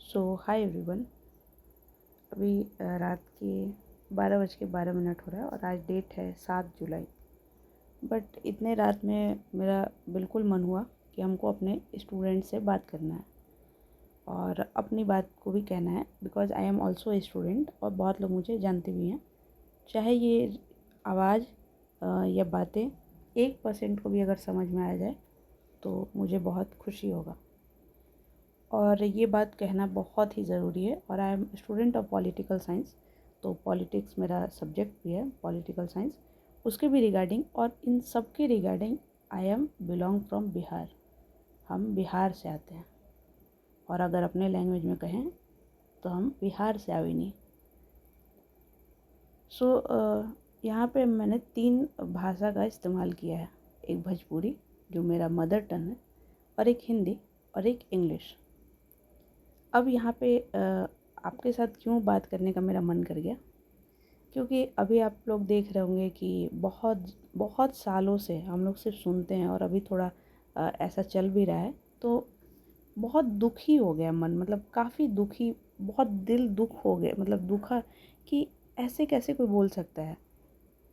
सो hi everyone. अभी रात के 12:12 हो रहा है और आज डेट है 7 जुलाई। बट इतने रात में मेरा बिल्कुल मन हुआ कि हमको अपने स्टूडेंट से बात करना है और अपनी बात को भी कहना है, because I am also a student और बहुत लोग मुझे जानते भी हैं। चाहे ये आवाज़ या बातें 1% को भी अगर समझ में आ जाए तो मुझे बहुत खुशी होगा और ये बात कहना बहुत ही ज़रूरी है। और I am student of political science, तो पॉलिटिक्स मेरा सब्जेक्ट भी है, पॉलिटिकल साइंस। उसके भी रिगार्डिंग और इन सब के regarding I am belong from Bihar. हम बिहार से आते हैं और अगर अपने लैंग्वेज में कहें तो हम बिहार से आवे नहीं। सो यहाँ पे मैंने 3 भाषा का इस्तेमाल किया है। एक भोजपुरी जो मेरा मदर टंग है, और एक हिंदी और एक इंग्लिश। अब यहाँ पे आपके साथ क्यों बात करने का मेरा मन कर गया, क्योंकि अभी आप लोग देख रहे होंगे कि बहुत बहुत सालों से हम लोग सिर्फ सुनते हैं और अभी थोड़ा ऐसा चल भी रहा है, तो बहुत दुखी हो गया मन, मतलब काफ़ी दुखी, बहुत दिल दुख हो गया, मतलब दुखा कि ऐसे कैसे कोई बोल सकता है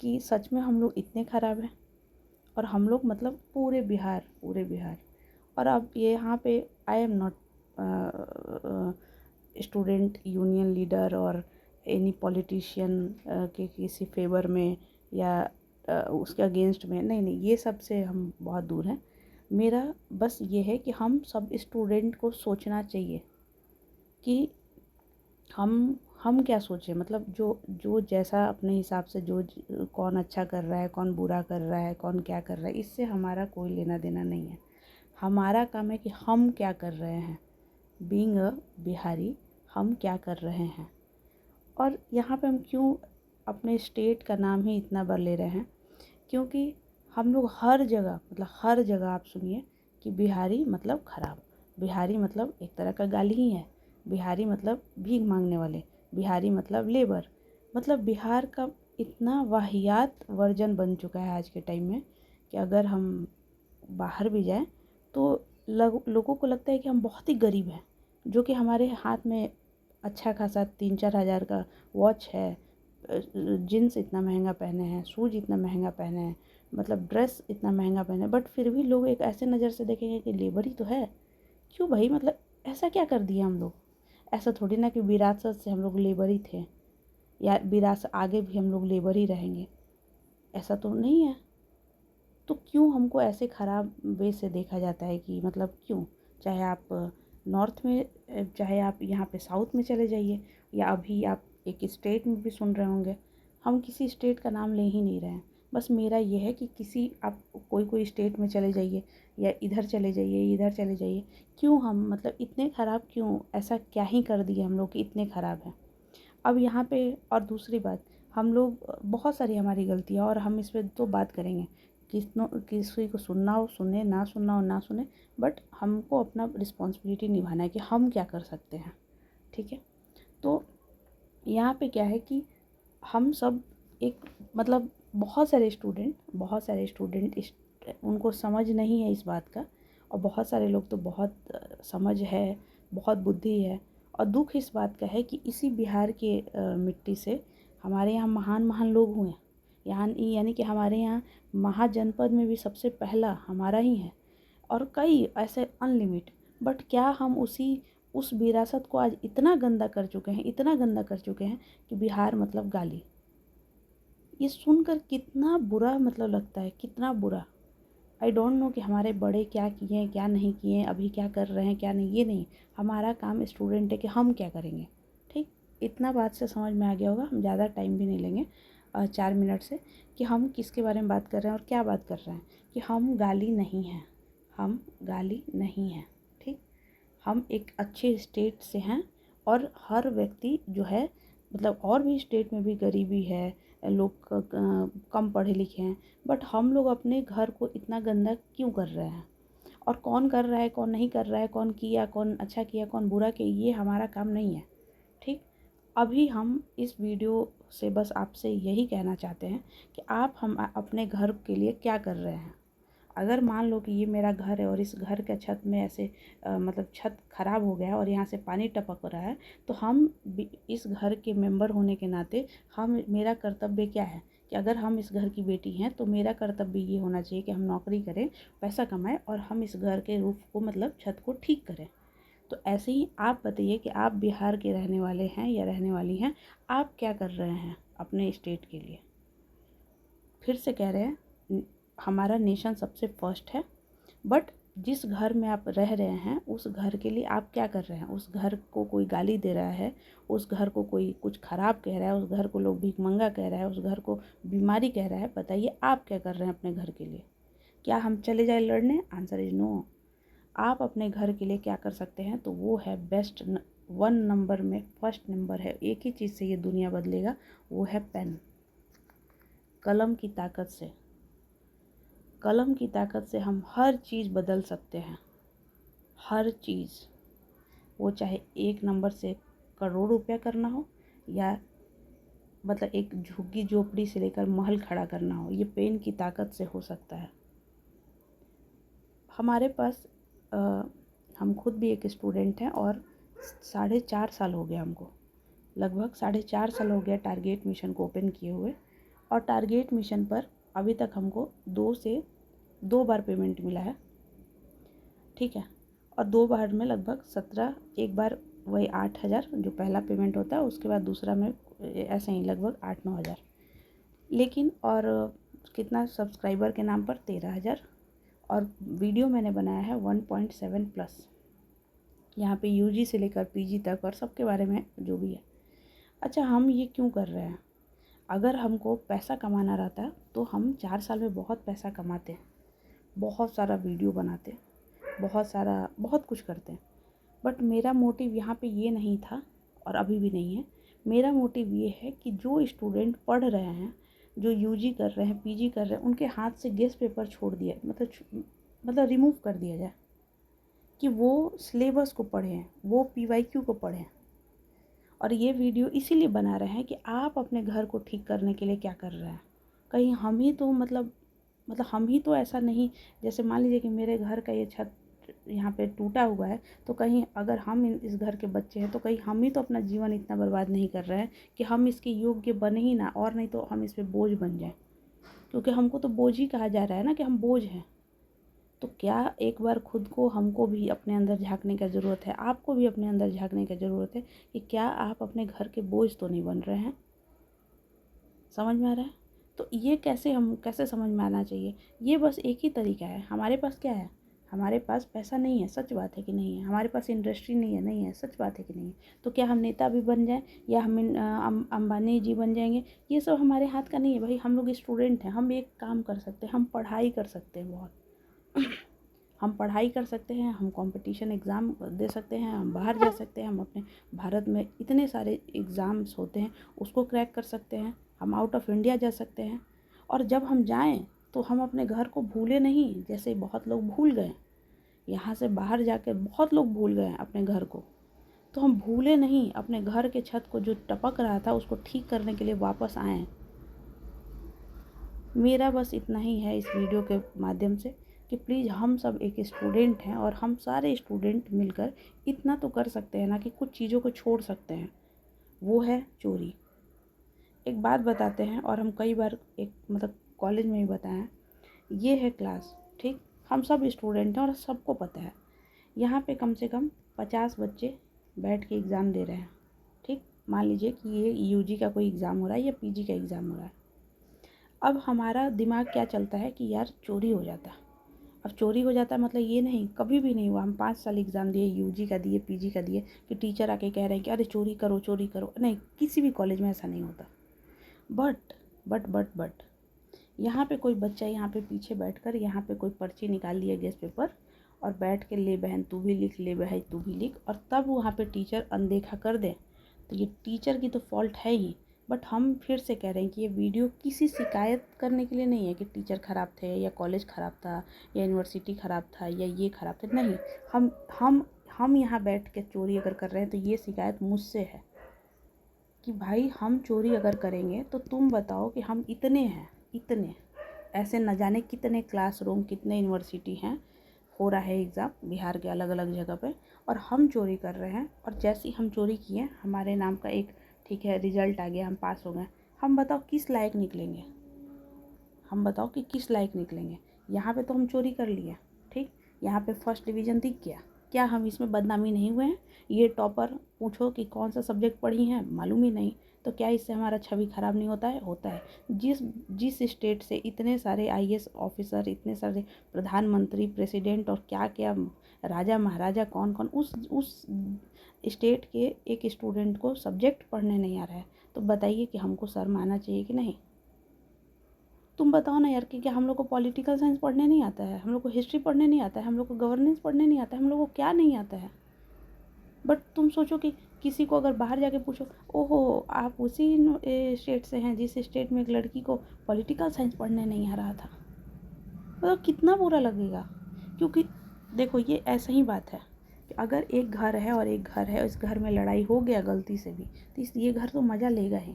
कि सच में हम लोग इतने ख़राब हैं। और हम लोग मतलब पूरे बिहार। और अब ये यहाँ पे I am not student union leader और एनी पॉलिटिशियन के किसी फेवर में या उसके अगेंस्ट में, नहीं, ये सब से हम बहुत दूर हैं। मेरा बस ये है कि हम सब स्टूडेंट को सोचना चाहिए कि हम क्या सोचें, मतलब जो जो जैसा अपने हिसाब से जो कौन अच्छा कर रहा है, कौन बुरा कर रहा है, कौन क्या कर रहा है, इससे हमारा कोई लेना देना नहीं है। हमारा काम है कि हम क्या कर रहे हैं, बीइंग अ बिहारी, हम क्या कर रहे हैं। और यहाँ पे हम क्यों अपने स्टेट का नाम ही इतना बार ले रहे हैं, क्योंकि हम लोग हर जगह, मतलब हर जगह आप सुनिए कि बिहारी मतलब ख़राब, बिहारी मतलब एक तरह का गाली ही है, बिहारी मतलब भीख मांगने वाले, बिहारी मतलब लेबर। मतलब बिहार का इतना वाहियात वर्जन बन चुका है आज के टाइम में कि अगर हम बाहर भी जाएं तो लोगों को लगता है कि हम बहुत ही गरीब हैं, जो कि हमारे हाथ में अच्छा खासा 3-4 हज़ार का वॉच है, जीन्स इतना महंगा पहने हैं, शूज इतना महंगा पहने हैं, मतलब ड्रेस इतना महंगा पहने हैं, बट फिर भी लोग एक ऐसे नज़र से देखेंगे कि लेबर ही तो है। क्यों भाई, मतलब ऐसा क्या कर दिया हम लोग? ऐसा थोड़ी ना कि विरासत से हम लोग लेबर ही थे या विरासत आगे भी हम लोग लेबर ही रहेंगे, ऐसा तो नहीं है। तो क्यों हमको ऐसे ख़राब वे से देखा जाता है कि मतलब क्यों? चाहे आप नॉर्थ में, चाहे आप यहाँ पे साउथ में चले जाइए, या अभी आप एक स्टेट में भी सुन रहे होंगे। हम किसी स्टेट का नाम ले ही नहीं रहे हैं। बस मेरा ये है कि किसी आप कोई स्टेट में चले जाइए या इधर चले जाइए, इधर चले जाइए, क्यों हम मतलब इतने ख़राब क्यों? ऐसा क्या ही कर दिए हम लोग कि इतने ख़राब हैं? अब यहाँ पे और दूसरी बात, हम लोग बहुत सारी हमारी गलतियाँ, और हम इस पे तो बात करेंगे। किसी को सुनना हो सुने, ना सुनना हो ना सुने, बट हमको अपना रिस्पॉन्सिबिलिटी निभाना है कि हम क्या कर सकते हैं। ठीक है, तो यहाँ पे क्या है कि हम सब एक, मतलब बहुत सारे स्टूडेंट उनको समझ नहीं है इस बात का, और बहुत सारे लोग तो बहुत समझ है, बहुत बुद्धि है। और दुख इस बात का है कि इसी बिहार के मिट्टी से हमारे यहाँ महान महान लोग हुए हैं। यहाँ यानी कि हमारे यहाँ महाजनपद में भी सबसे पहला हमारा ही है, और कई ऐसे अनलिमिट। बट क्या हम उस विरासत को आज इतना गंदा कर चुके हैं, इतना गंदा कर चुके हैं कि बिहार मतलब गाली। ये सुनकर कितना बुरा मतलब लगता है, कितना बुरा। आई डोंट नो कि हमारे बड़े क्या किए हैं, क्या नहीं किए हैं, अभी क्या कर रहे हैं, क्या नहीं, ये नहीं। हमारा काम स्टूडेंट है कि हम क्या करेंगे। ठीक, इतना बात से समझ में आ गया होगा। हम ज़्यादा टाइम भी नहीं लेंगे, 4 मिनट से, कि हम किसके बारे में बात कर रहे हैं और क्या बात कर रहे हैं। कि हम गाली नहीं हैं, हम गाली नहीं हैं। ठीक, हम एक अच्छे स्टेट से हैं, और हर व्यक्ति जो है, मतलब और भी स्टेट में भी गरीबी है, लोग कम पढ़े लिखे हैं, बट हम लोग अपने घर को इतना गंदा क्यों कर रहे हैं? और कौन कर रहा है, कौन नहीं कर रहा है, कौन किया, कौन अच्छा किया, कौन बुरा किया, ये हमारा काम नहीं है। ठीक, अभी हम इस वीडियो से बस आपसे यही कहना चाहते हैं कि आप हम अपने घर के लिए क्या कर रहे हैं। अगर मान लो कि ये मेरा घर है और इस घर के छत में ऐसे मतलब छत ख़राब हो गया है और यहाँ से पानी टपक रहा है, तो हम इस घर के मेंबर होने के नाते हम मेरा कर्तव्य क्या है कि अगर हम इस घर की बेटी हैं तो मेरा कर्तव्य ये होना चाहिए कि हम नौकरी करें, पैसा कमाएं और हम इस घर के रूफ को मतलब छत को ठीक करें। तो ऐसे ही आप बताइए कि आप बिहार के रहने वाले हैं या रहने वाली हैं, आप क्या कर रहे हैं अपने स्टेट के लिए। फिर से कह रहे हैं, हमारा नेशन सबसे फर्स्ट है, बट जिस घर में आप रह रहे हैं उस घर के लिए आप क्या कर रहे हैं। उस घर को कोई गाली दे रहा है, उस घर को कोई कुछ ख़राब कह रहा है, उस घर को लोग भिखमंगा कह रहा है, उस घर को बीमारी कह रहा है, बताइए आप क्या कर रहे हैं अपने घर के लिए। क्या हम चले जाए लड़ने? Answer is no. आप अपने घर के लिए क्या कर सकते हैं, तो वो है बेस्ट 1 नंबर में फर्स्ट नंबर है। एक ही चीज़ से ये दुनिया बदलेगा, वो है पेन, कलम की ताकत से। कलम की ताकत से हम हर चीज़ बदल सकते हैं, हर चीज़। वो चाहे 1 नंबर से करोड़ रुपया करना हो या मतलब एक झुग्गी झोपड़ी से लेकर महल खड़ा करना हो, ये पेन की ताकत से हो सकता है। हमारे पास हम खुद भी एक स्टूडेंट हैं और 4.5 साल हो गया हमको, लगभग 4.5 साल हो गया टारगेट मिशन को ओपन किए हुए। और टारगेट मिशन पर अभी तक हमको 2 बार पेमेंट मिला है, ठीक है। और 2 बार में लगभग 17, एक बार वही 8,000 जो पहला पेमेंट होता है, उसके बाद दूसरा में ऐसे ही लगभग 8-9 हज़ार। लेकिन और कितना सब्सक्राइबर के नाम पर 13,000। और वीडियो मैंने बनाया है 1.7 प्लस, यहाँ पे यूजी से लेकर पीजी तक और सबके बारे में जो भी है। अच्छा, हम ये क्यों कर रहे हैं? अगर हमको पैसा कमाना रहता तो हम 4 साल में बहुत पैसा कमाते, बहुत सारा वीडियो बनाते, बहुत कुछ करते। बट मेरा मोटिव यहाँ पे ये नहीं था और अभी भी नहीं है। मेरा मोटिव ये है कि जो स्टूडेंट पढ़ रहे हैं, जो यूजी कर रहे हैं, पीजी कर रहे हैं, उनके हाथ से गेस्ट पेपर छोड़ दिया, मतलब रिमूव कर दिया जाए कि वो सिलेबस को पढ़ें, वो पीवाईक्यू को पढ़ें। और ये वीडियो इसीलिए बना रहे हैं कि आप अपने घर को ठीक करने के लिए क्या कर रहे हैं। कहीं हम ही तो मतलब हम ही तो ऐसा नहीं, जैसे मान लीजिए कि मेरे घर का ये छत यहाँ पे टूटा हुआ है, तो कहीं अगर हम इस घर के बच्चे हैं तो कहीं हम ही तो अपना जीवन इतना बर्बाद नहीं कर रहे हैं कि हम इसके योग्य बने ही ना, और नहीं तो हम इस पर बोझ बन जाएं। क्योंकि हमको तो बोझ ही कहा जा रहा है ना कि हम बोझ हैं। तो क्या एक बार खुद को हमको भी अपने अंदर झांकने का ज़रूरत है, आपको भी अपने अंदर झांकने की ज़रूरत है कि क्या आप अपने घर के बोझ तो नहीं बन रहे हैं। समझ में आ रहा है? तो ये कैसे समझ में आना चाहिए। ये बस एक ही तरीका है। हमारे पास क्या है? हमारे पास पैसा नहीं है, सच बात है कि नहीं है। हमारे पास इंडस्ट्री नहीं है, सच बात है कि नहीं है। तो क्या हम नेता भी बन जाएं या हम अंबानी जी बन जाएंगे, ये सब हमारे हाथ का नहीं है भाई। हम लोग स्टूडेंट हैं, हम एक काम कर सकते हैं, हम पढ़ाई कर सकते हैं बहुत। हम पढ़ाई कर सकते हैं, हम कंपटीशन एग्ज़ाम दे सकते हैं, हम बाहर जा सकते हैं, हम अपने भारत में इतने सारे एग्ज़ाम्स होते हैं उसको क्रैक कर सकते हैं, हम आउट ऑफ इंडिया जा सकते हैं। और जब हम जाएं तो हम अपने घर को भूले नहीं, जैसे बहुत लोग भूल गए। यहाँ से बाहर जाकर बहुत लोग भूल गए अपने घर को, तो हम भूले नहीं, अपने घर के छत को जो टपक रहा था उसको ठीक करने के लिए वापस आएँ। मेरा बस इतना ही है इस वीडियो के माध्यम से कि प्लीज़ हम सब एक स्टूडेंट हैं और हम सारे स्टूडेंट मिलकर इतना तो कर सकते हैं ना कि कुछ चीज़ों को छोड़ सकते हैं, वो है चोरी। एक बात बताते हैं, और हम कई बार एक मतलब कॉलेज में भी बताएं, ये है क्लास, ठीक। हम सब स्टूडेंट हैं और सबको पता है यहाँ पे कम से कम 50 बच्चे बैठ के एग्ज़ाम दे रहे हैं, ठीक। मान लीजिए कि ये यूजी का कोई एग्ज़ाम हो रहा है या पीजी का एग्ज़ाम हो रहा है। अब हमारा दिमाग क्या चलता है कि यार चोरी हो जाता। अब चोरी हो जाता मतलब ये नहीं, कभी भी नहीं हुआ। हम 5 साल एग्ज़ाम दिए, यूजी का दिए, पीजी का दिए, कि टीचर आके कह रहे हैं कि अरे चोरी करो चोरी करो, नहीं, किसी भी कॉलेज में ऐसा नहीं होता। बट यहाँ पे कोई बच्चा यहाँ पे पीछे बैठकर यहाँ पे कोई पर्ची निकाल लिया गेस्ट पेपर और बैठ के ले बहन तू भी लिख, ले भाई तू भी लिख, और तब वहाँ पे टीचर अनदेखा कर दे, तो ये टीचर की तो फॉल्ट है ही। बट हम फिर से कह रहे हैं कि ये वीडियो किसी शिकायत करने के लिए नहीं है कि टीचर ख़राब थे या कॉलेज ख़राब था या यूनिवर्सिटी ख़राब था या ये ख़राब था, नहीं। हम यहाँ बैठ के चोरी अगर कर रहे हैं तो ये शिकायत मुझसे है कि भाई हम चोरी अगर करेंगे तो तुम बताओ कि हम इतने हैं, इतने ऐसे न जाने कितने क्लासरूम, कितने यूनिवर्सिटी हैं, हो रहा है एग्ज़ाम बिहार के अलग अलग जगह पे, और हम चोरी कर रहे हैं। और जैसे ही हम चोरी किए, हमारे नाम का एक ठीक है रिजल्ट आ गया, हम पास हो गए। हम बताओ किस लायक निकलेंगे? हम बताओ कि किस लायक निकलेंगे? यहाँ पे तो हम चोरी कर लिए, ठीक, यहाँ पे फर्स्ट डिवीज़न दिख गया, क्या हम इसमें बदनामी नहीं हुए हैं? ये टॉपर पूछो कि कौन सा सब्जेक्ट पढ़ी हैं, मालूम ही नहीं, तो क्या इससे हमारा छवि खराब नहीं होता है? होता है। जिस जिस स्टेट से इतने सारे आईएएस ऑफिसर, इतने सारे प्रधानमंत्री, प्रेसिडेंट और क्या क्या राजा महाराजा कौन कौन, उस स्टेट के एक स्टूडेंट को सब्जेक्ट पढ़ने नहीं आ रहा है, तो बताइए कि हमको शर्म आना चाहिए कि नहीं? तुम बताओ ना यार कि क्या हम लोग को पॉलिटिकल साइंस पढ़ने नहीं आता है, हम लोग को हिस्ट्री पढ़ने नहीं आता है, हम लोग को गवर्नेंस पढ़ने नहीं आता है, हम लोग को क्या नहीं आता है? बट तुम सोचो कि किसी को अगर बाहर जाके पूछो, ओहो आप उसी स्टेट से हैं जिस स्टेट में एक लड़की को पॉलिटिकल साइंस पढ़ने नहीं आ रहा था, मतलब कितना बुरा लगेगा। क्योंकि देखो ये ऐसा ही बात है कि अगर एक घर है और एक घर है, इस घर में लड़ाई हो गया गलती से भी, तो ये घर तो मज़ा लेगा ही।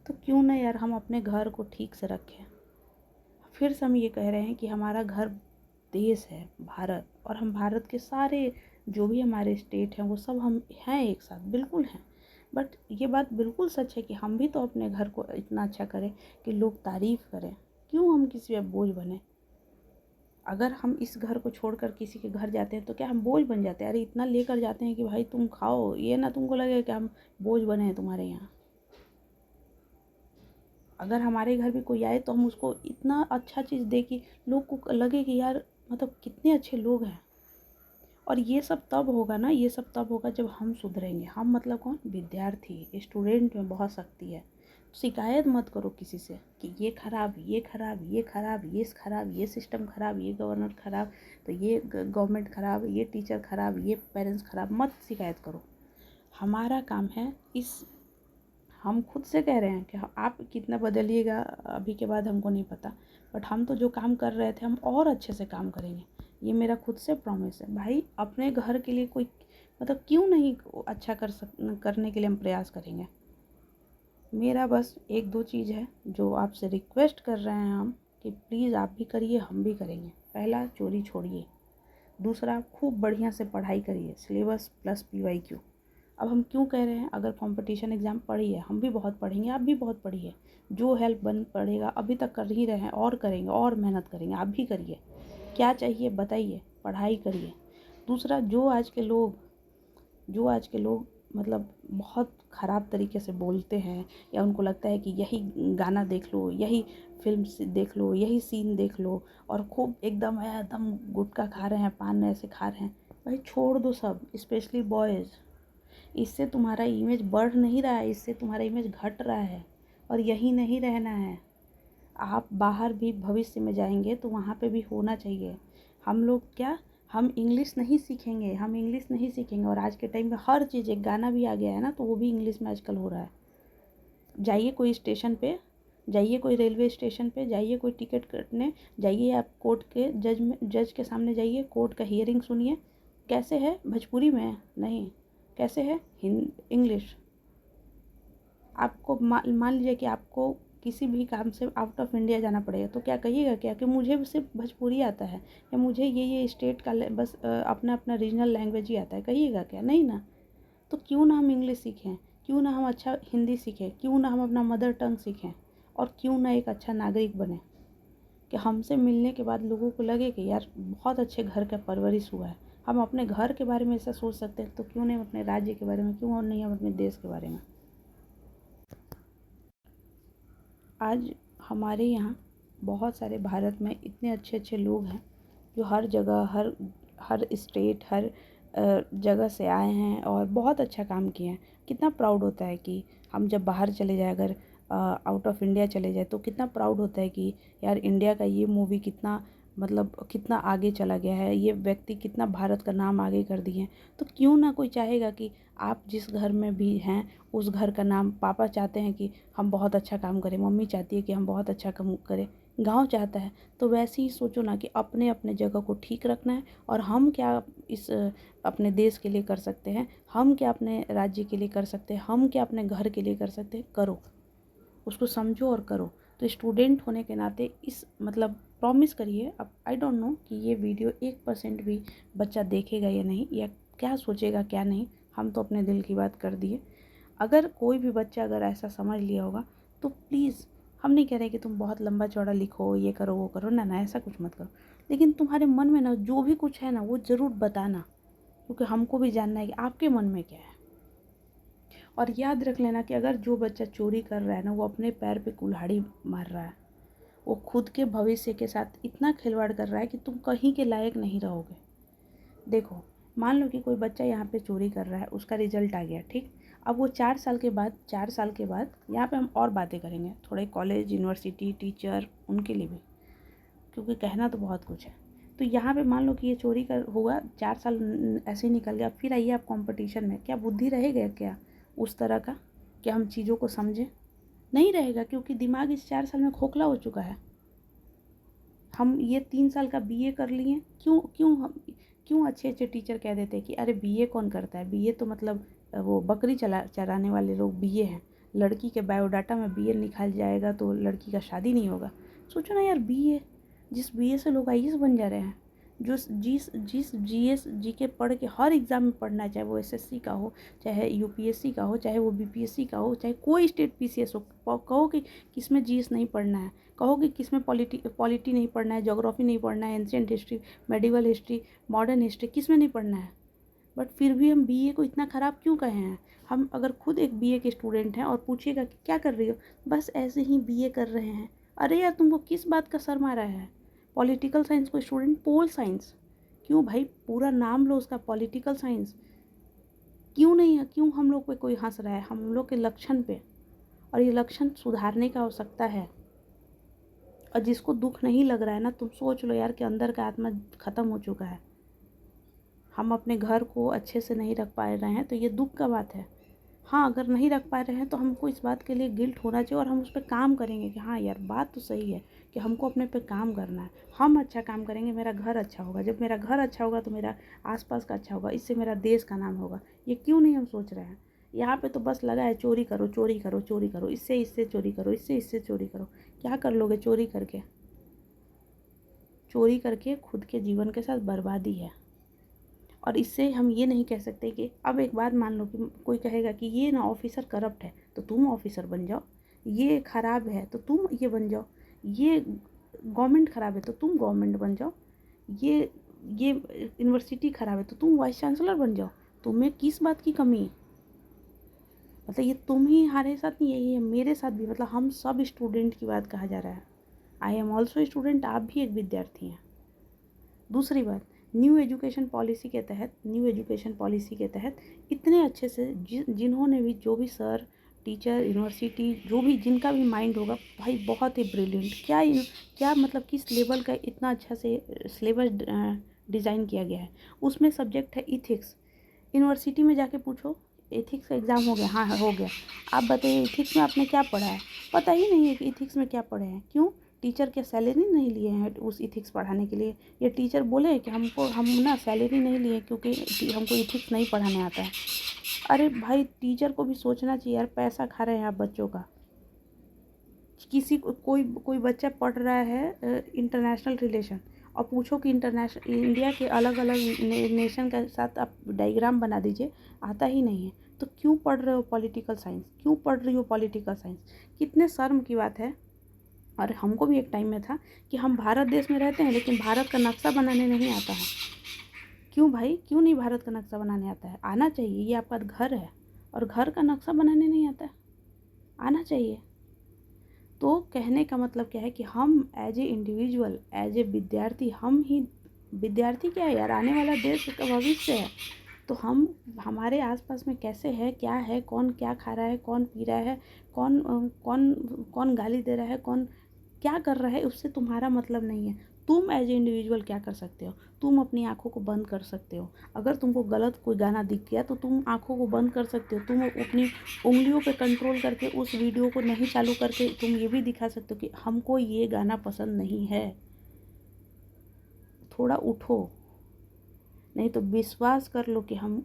तो क्यों ना यार हम अपने घर को ठीक से रखें। फिर से हम ये कह रहे हैं कि हमारा घर देश है भारत, और हम भारत के सारे जो भी हमारे स्टेट हैं वो सब हम हैं एक साथ, बिल्कुल हैं। बट ये बात बिल्कुल सच है कि हम भी तो अपने घर को इतना अच्छा करें कि लोग तारीफ़ करें। क्यों हम किसी पे बोझ बने? अगर हम इस घर को छोड़कर किसी के घर जाते हैं तो क्या हम बोझ बन जाते हैं? अरे इतना लेकर जाते हैं कि भाई तुम खाओ, ये ना तुमको लगे कि हम बोझ बने हैं तुम्हारे यहाँ। अगर हमारे घर भी कोई आए तो हम उसको इतना अच्छा चीज़ दें कि लोग को लगे कि यार मतलब कितने अच्छे लोग हैं। और ये सब तब होगा ना, ये सब तब होगा जब हम सुधरेंगे। हम मतलब कौन? विद्यार्थी, स्टूडेंट में बहुत शक्ति है। शिकायत मत करो किसी से कि ये खराब, ये खराब, ये खराब, ये खराब, ये सिस्टम खराब, ये गवर्नर खराब, तो ये गवर्नमेंट खराब, ये टीचर खराब, ये पेरेंट्स खराब, मत शिकायत करो। हमारा काम है इस, हम खुद से कह रहे हैं कि आप कितना बदलिएगा अभी के बाद हमको नहीं पता, बट हम तो जो काम कर रहे थे हम और अच्छे से काम करेंगे। ये मेरा खुद से प्रॉमिस है भाई। अपने घर के लिए कोई मतलब क्यों नहीं अच्छा करने के लिए हम प्रयास करेंगे। मेरा बस एक दो चीज़ है जो आपसे रिक्वेस्ट कर रहे हैं हम, कि प्लीज़ आप भी करिए, हम भी करेंगे। पहला, चोरी छोड़िए। दूसरा, खूब बढ़िया से पढ़ाई करिए, सिलेबस प्लस PYQ। अब हम क्यों कह रहे हैं? अगर कंपटीशन एग्ज़ाम पढ़िए, हम भी बहुत पढ़ेंगे, आप भी बहुत पढ़िए। जो हेल्प बन पड़ेगा अभी तक कर ही रहे हैं, और करेंगे, और मेहनत करेंगे, आप भी करिए। क्या चाहिए बताइए, पढ़ाई करिए। दूसरा, जो आज के लोग मतलब बहुत ख़राब तरीके से बोलते हैं, या उनको लगता है कि यही गाना देख लो, यही फिल्म देख लो, यही सीन देख लो, और खूब एकदम गुटखा खा रहे हैं, पान ऐसे खा रहे हैं, भाई छोड़ दो सब, स्पेशली बॉयज़। इससे तुम्हारा इमेज बढ़ नहीं रहा है, इससे तुम्हारा इमेज घट रहा है। और यही नहीं रहना है, आप बाहर भी भविष्य में जाएंगे तो वहाँ पे भी होना चाहिए। हम लोग क्या, हम इंग्लिश नहीं सीखेंगे, हम इंग्लिश नहीं सीखेंगे। और आज के टाइम में हर चीज़, एक गाना भी आ गया है ना, तो वो भी इंग्लिश में आजकल हो रहा है। जाइए कोई स्टेशन पे, जाइए कोई रेलवे स्टेशन पे, जाइए कोई टिकट कटने, जाइए आप कोर्ट के जज के सामने जाइए, कोर्ट का हियरिंग सुनिए, कैसे है? भोजपुरी में नहीं, कैसे है? इंग्लिश। आपको मान लीजिए कि आपको किसी भी काम से आउट ऑफ इंडिया जाना पड़ेगा, तो क्या कहिएगा क्या कि मुझे सिर्फ भोजपुरी आता है, या मुझे ये स्टेट का बस अपना अपना रीजनल लैंग्वेज ही आता है? कहिएगा क्या? नहीं ना। तो क्यों ना हम इंग्लिश सीखें, क्यों ना हम अच्छा हिंदी सीखें, क्यों ना हम अपना मदर टंग सीखें, और क्यों ना एक अच्छा नागरिक बने, कि हमसे मिलने के बाद लोगों को लगे कि यार बहुत अच्छे घर का परवरिश हुआ है। हम अपने घर के बारे में ऐसा सोच सकते हैं, तो क्यों नहीं अपने राज्य के बारे में, क्यों और नहीं हम अपने देश के बारे में। आज हमारे यहाँ बहुत सारे, भारत में इतने अच्छे अच्छे लोग हैं जो हर जगह, हर हर स्टेट, हर जगह से आए हैं और बहुत अच्छा काम किए हैं। कितना प्राउड होता है कि हम जब बाहर चले जाए, अगर आउट ऑफ इंडिया चले जाए, तो कितना प्राउड होता है कि यार इंडिया का ये मूवी कितना मतलब कितना आगे चला गया है, ये व्यक्ति कितना भारत का नाम आगे कर दिए हैं। तो क्यों ना कोई चाहेगा कि आप जिस घर में भी हैं उस घर का नाम, पापा चाहते हैं कि हम बहुत अच्छा काम करें, मम्मी चाहती है कि हम बहुत अच्छा काम करें, गांव चाहता है, तो वैसे ही सोचो ना कि अपने अपने जगह को ठीक रखना है। और हम क्या इस अपने देश के लिए कर सकते हैं, हम क्या अपने राज्य के लिए कर सकते हैं, हम क्या अपने घर के लिए कर सकते हैं, करो, उसको समझो और करो। तो स्टूडेंट होने के नाते इस मतलब प्रॉमिस करिए। अब आई डोंट नो कि ये वीडियो 1% भी बच्चा देखेगा या नहीं, या क्या सोचेगा क्या नहीं, हम तो अपने दिल की बात कर दिए। अगर कोई भी बच्चा अगर ऐसा समझ लिया होगा तो प्लीज़, हम नहीं कह रहे कि तुम बहुत लंबा चौड़ा लिखो, ये करो वो करो, ना ऐसा कुछ मत करो, लेकिन तुम्हारे मन में ना जो भी कुछ है ना वो ज़रूर बताना, क्योंकि हमको भी जानना है कि आपके मन में क्या है। और याद रख लेना कि अगर जो बच्चा चोरी कर रहा है ना, वो अपने पैर पे कुल्हाड़ी मार रहा है, वो खुद के भविष्य के साथ इतना खिलवाड़ कर रहा है कि तुम कहीं के लायक नहीं रहोगे। देखो, मान लो कि कोई बच्चा यहाँ पे चोरी कर रहा है, उसका रिजल्ट आ गया, ठीक। अब वो 4 साल के बाद यहाँ पे हम और बातें करेंगे थोड़े, कॉलेज यूनिवर्सिटी टीचर उनके लिए भी, क्योंकि कहना तो बहुत कुछ है। तो यहाँ पे मान लो कि ये चोरी कर हुआ, 4 साल ऐसे ही निकल गया, फिर आइए आप कंपटीशन में, क्या बुद्धि रहेगा क्या उस तरह का कि हम चीज़ों को समझें? नहीं रहेगा, क्योंकि दिमाग इस 4 साल में खोखला हो चुका है। हम ये 3 साल का बीए कर लिए, क्यों अच्छे अच्छे टीचर कह देते हैं कि अरे बीए कौन करता है, बीए तो मतलब वो बकरी चराने वाले लोग बीए हैं, लड़की के बायोडाटा में बीए निकाल जाएगा तो लड़की का शादी नहीं होगा। सोचो ना यार, बीए, जिस बीए से लोग आईएएस बन जा रहे हैं, जो जिस जीएस जीके पढ़ के हर एग्ज़ाम में पढ़ना है, चाहे वो एसएससी का हो, चाहे यूपीएससी का हो, चाहे वो बीपीएससी का हो, चाहे कोई स्टेट पीसीएस हो, कहो कि किसमें जीएस नहीं पढ़ना है, कहो कि किसमें पॉलिटी नहीं पढ़ना है, ज्योग्राफी नहीं पढ़ना है, ancient history, medieval history, modern history, किसमें नहीं पढ़ना है, बट फिर भी हम बीए को इतना ख़राब क्यों कहे हैं? हम अगर खुद एक बीए के स्टूडेंट हैं और पूछिएगा कि क्या कर रही हो, बस ऐसे ही बीए कर रहे हैं। अरे यार, तुमको किस बात का शर्म आ रहा है? पॉलिटिकल साइंस को स्टूडेंट पोल साइंस, क्यों भाई पूरा नाम लो उसका, पॉलिटिकल साइंस क्यों नहीं है? क्यों हम लोग पे कोई हंस रहा है, हम लोग के लक्षण पे? और ये लक्षण सुधारने का आवश्यकता है। और जिसको दुख नहीं लग रहा है ना, तुम सोच लो यार कि अंदर का आत्मा ख़त्म हो चुका है। हम अपने घर को अच्छे से नहीं रख पा रहे हैं तो ये दुख का बात है। हाँ, अगर नहीं रख पा रहे हैं तो हमको इस बात के लिए गिल्ट होना चाहिए, और हम उस पर काम करेंगे कि हाँ यार, बात तो सही है कि हमको अपने पे काम करना है। हम अच्छा काम करेंगे, मेरा घर अच्छा होगा, जब मेरा घर अच्छा होगा तो मेरा आसपास का अच्छा होगा, इससे मेरा देश का नाम होगा। ये क्यों नहीं हम सोच रहे हैं? यहाँ पे तो बस लगा है चोरी करो चोरी करो चोरी करो, इससे चोरी करो, इससे चोरी करो। क्या कर लोगे चोरी करके? चोरी करके खुद के जीवन के साथ बर्बादी है। और इससे हम ये नहीं कह सकते कि अब एक बात मान लो कि कोई कहेगा कि ये ना ऑफिसर करप्ट है तो तुम ऑफिसर बन जाओ, ये ख़राब है तो तुम ये बन जाओ, ये गवर्नमेंट ख़राब है तो तुम गवर्नमेंट बन जाओ, ये यूनिवर्सिटी ख़राब है तो तुम वाइस चांसलर बन जाओ। तुम्हें किस बात की कमी है? मतलब ये तुम ही हमारे साथ नहीं है, ये मेरे साथ भी, मतलब हम सब स्टूडेंट की बात कहा जा रहा है। आई एम ऑल्सो स्टूडेंट, आप भी एक विद्यार्थी हैं। दूसरी बात, न्यू एजुकेशन पॉलिसी के तहत इतने अच्छे से जिन्होंने भी, जो भी सर टीचर यूनिवर्सिटी, जो भी जिनका भी माइंड होगा भाई, बहुत ही ब्रिलियंट, क्या मतलब किस लेवल का इतना अच्छा से सिलेबस डिज़ाइन किया गया है। उसमें सब्जेक्ट है इथिक्स। यूनिवर्सिटी में जाके पूछो, एथिक्स का एग्ज़ाम हो गया, हाँ हाँ हो गया, आप बताइए इथिक्स में आपने क्या पढ़ा है? पता ही नहीं है कि इथिक्स में क्या पढ़े हैं। क्यों? टीचर क्या सैलरी नहीं लिए हैं उस इथिक्स पढ़ाने के लिए? ये टीचर बोले कि हम ना सैलरी नहीं लिए क्योंकि हमको इथिक्स नहीं पढ़ाने आता है। अरे भाई, टीचर को भी सोचना चाहिए यार, पैसा खा रहे हैं आप बच्चों का। किसी को कोई बच्चा पढ़ रहा है इंटरनेशनल रिलेशन, और पूछो कि इंटरनेशनल इंडिया के अलग अलग नेशन के साथ आप डायग्राम बना दीजिए, आता ही नहीं है। तो क्यों पढ़ रहे हो पॉलिटिकल साइंस, क्यों पढ़ रही हो पॉलिटिकल साइंस? कितने शर्म की बात है। और हमको भी एक टाइम में था कि हम भारत देश में रहते हैं लेकिन भारत का नक्शा बनाने नहीं आता है। क्यों भाई, क्यों नहीं भारत का नक्शा बनाने आता है? आना चाहिए, ये आपका घर है, और घर का नक्शा बनाने नहीं आता है, आना चाहिए। तो कहने का मतलब क्या है कि हम as a individual, as a विद्यार्थी, हम ही विद्यार्थी क्या है यार, आने वाला देश का भविष्य है। तो हम, हमारे आसपास में कैसे है, क्या है, कौन क्या खा रहा है, कौन पी रहा है, कौन कौन कौन गाली दे रहा है, कौन क्या कर रहा है, उससे तुम्हारा मतलब नहीं है। तुम एज ए इंडिविजुअल क्या कर सकते हो? तुम अपनी आंखों को बंद कर सकते हो। अगर तुमको गलत कोई गाना दिख गया तो तुम आंखों को बंद कर सकते हो, तुम अपनी उंगलियों पे कंट्रोल करके उस वीडियो को नहीं चालू करके तुम ये भी दिखा सकते हो कि हमको ये गाना पसंद नहीं है। थोड़ा उठो, नहीं तो विश्वास कर लो कि हम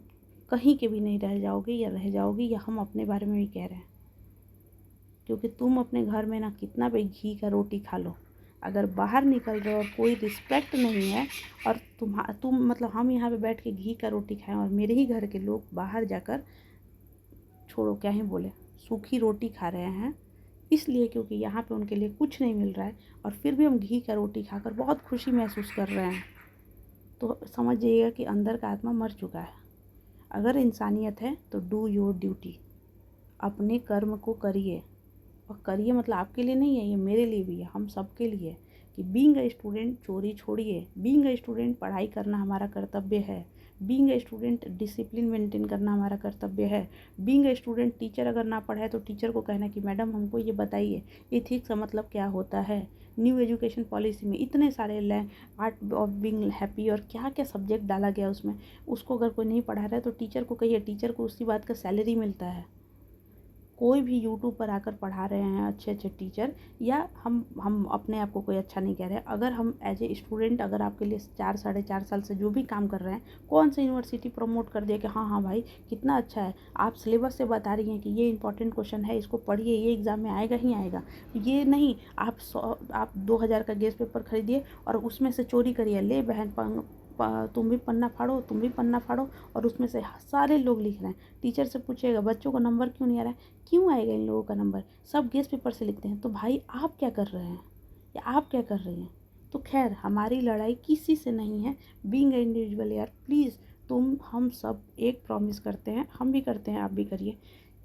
कहीं के भी नहीं रह जाओगे, या रह जाओगी, या हम अपने बारे में भी कह रहे हैं। क्योंकि तुम अपने घर में ना कितना भी घी का रोटी खा लो, अगर बाहर निकल रहे हो और कोई रिस्पेक्ट नहीं है, और तुम मतलब हम यहाँ पे बैठ के घी का रोटी खाएं और मेरे ही घर के लोग बाहर जाकर, छोड़ो क्या ही बोले, सूखी रोटी खा रहे हैं, इसलिए क्योंकि यहाँ पे उनके लिए कुछ नहीं मिल रहा है, और फिर भी हम घी का रोटी खाकर बहुत खुशी महसूस कर रहे हैं, तो समझ जाइएगा कि अंदर का आत्मा मर चुका है। अगर इंसानियत है तो डू योर ड्यूटी, अपने कर्म को करिए, और करिए मतलब आपके लिए नहीं है, ये मेरे लिए भी है, हम सब के लिए, कि बीइंग अ स्टूडेंट चोरी छोड़िए, बीइंग अ स्टूडेंट पढ़ाई करना हमारा कर्तव्य है, being a student discipline maintain करना हमारा कर्तव्य है, बीइंग अ स्टूडेंट टीचर अगर ना पढ़ाए तो टीचर को कहना कि मैडम हमको ये बताइए एथिक्स का मतलब क्या होता है। न्यू एजुकेशन पॉलिसी में इतने सारे आर्ट ऑफ बीइंग हैप्पी और क्या क्या सब्जेक्ट डाला गया उसमें, उसको अगर कोई नहीं पढ़ा रहा है तो टीचर को कहिए, टीचर को उसी बात का सैलरी मिलता है। कोई भी यूट्यूब पर आकर पढ़ा रहे हैं अच्छे अच्छे टीचर, या हम अपने आप को कोई अच्छा नहीं कह रहे हैं, अगर हम एज ए स्टूडेंट अगर आपके लिए 4 साढ़े 4 साल से जो भी काम कर रहे हैं, कौन सा यूनिवर्सिटी प्रमोट कर दिया कि हाँ हाँ भाई कितना अच्छा है, आप सिलेबस से बता रही हैं कि ये इंपॉर्टेंट क्वेश्चन है, इसको पढ़िए, ये एग्ज़ाम में आएगा ही आएगा, ये नहीं आप 2,000 का गेस्ट पेपर खरीदिए और उसमें से चोरी करिए, ले बहन तुम भी पन्ना फाड़ो, तुम भी पन्ना फाड़ो, और उसमें से सारे लोग लिख रहे हैं। टीचर से पूछिएगा बच्चों का नंबर क्यों नहीं आ रहा है, क्यों आएगा इन लोगों का नंबर, सब गेस्ट पेपर से लिखते हैं, तो भाई आप क्या कर रहे हैं या आप क्या कर रही हैं। तो खैर हमारी लड़ाई किसी से नहीं है, बीइंग इंडिविजुअल यार प्लीज़, हम सब एक प्रॉमिस करते हैं, हम भी करते हैं, आप भी करिए,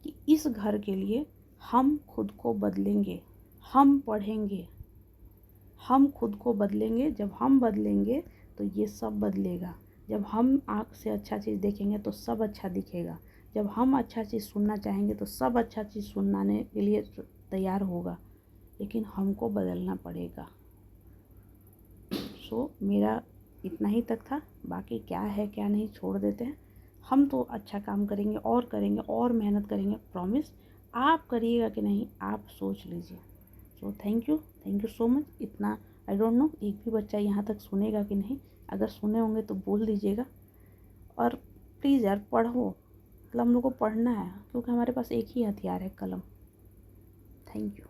कि इस घर के लिए हम खुद को बदलेंगे, हम पढ़ेंगे, हम खुद को बदलेंगे, जब हम बदलेंगे तो ये सब बदलेगा, जब हम आँख से अच्छा चीज़ देखेंगे तो सब अच्छा दिखेगा, जब हम अच्छा चीज़ सुनना चाहेंगे तो सब अच्छा चीज़ सुनने के लिए तैयार होगा, लेकिन हमको बदलना पड़ेगा। सो मेरा इतना ही तक था, बाकी क्या है क्या नहीं छोड़ देते हैं, हम तो अच्छा काम करेंगे और मेहनत करेंगे, प्रॉमिस। आप करिएगा कि नहीं आप सोच लीजिए। So thank you so much. इतना आई डोंट नो एक भी बच्चा यहाँ तक सुनेगा कि नहीं, अगर सुने होंगे तो बोल दीजिएगा, और प्लीज़ यार पढ़ो, मतलब हम लोग को पढ़ना है, क्योंकि हमारे पास एक ही हथियार है, कलम। Thank you.